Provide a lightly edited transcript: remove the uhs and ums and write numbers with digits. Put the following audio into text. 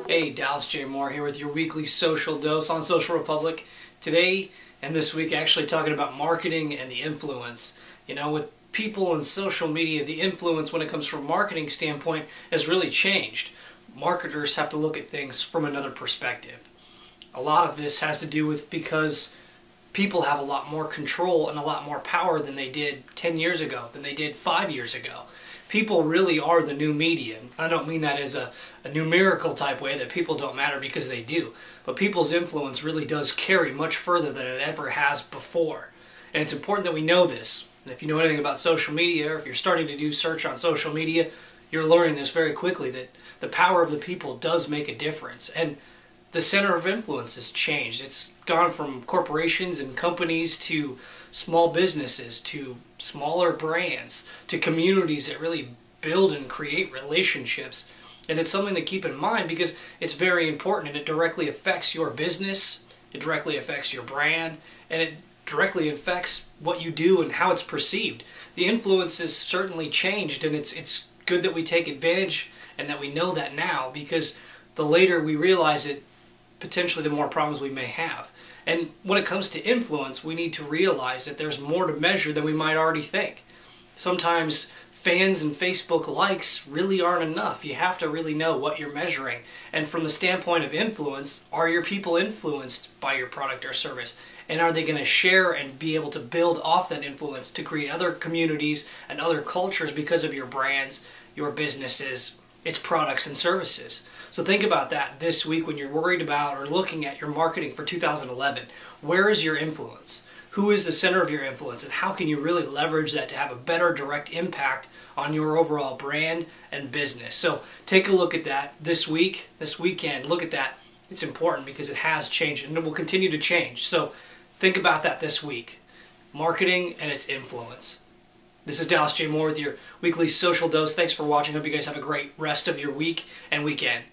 Hey, Dallas J. Moore here with your weekly social dose on Social Republic. Today and this week actually talking about marketing and the influence. You know, with people and social media, the influence when it comes from a marketing standpoint has really changed. Marketers have to look at things from another perspective. A lot of this has to do with because people have a lot more control and a lot more power than they did 10 years ago, than they did 5 years ago. People really are the new media. I don't mean that as a numerical type way that people don't matter, because they do. But people's influence really does carry much further than it ever has before. And it's important that we know this. And if you know anything about social media, or if you're starting to do search on social media, you're learning this very quickly, that the power of the people does make a difference. And the center of influence has changed. It's gone from corporations and companies to small businesses to smaller brands to communities that really build and create relationships. And it's something to keep in mind because it's very important, and it directly affects your business, it directly affects your brand, and it directly affects what you do and how it's perceived. The influence has certainly changed, and it's good that we take advantage and that we know that now, because the later we realize it, potentially the more problems we may have. And when it comes to influence, we need to realize that there's more to measure than we might already think. Sometimes fans and Facebook likes really aren't enough. You have to really know what you're measuring. And from the standpoint of influence, are your people influenced by your product or service? And are they going to share and be able to build off that influence to create other communities and other cultures because of your brands, your businesses, its products and services? So think about that this week when you're worried about or looking at your marketing for 2011. Where is your influence? Who is the center of your influence, and how can you really leverage that to have a better direct impact on your overall brand and business? So take a look at that this week, this weekend. Look at that. It's important because it has changed and it will continue to change. So think about that this week. Marketing and its influence. This is Dallas J. Moore with your weekly social dose. Thanks for watching. Hope you guys have a great rest of your week and weekend.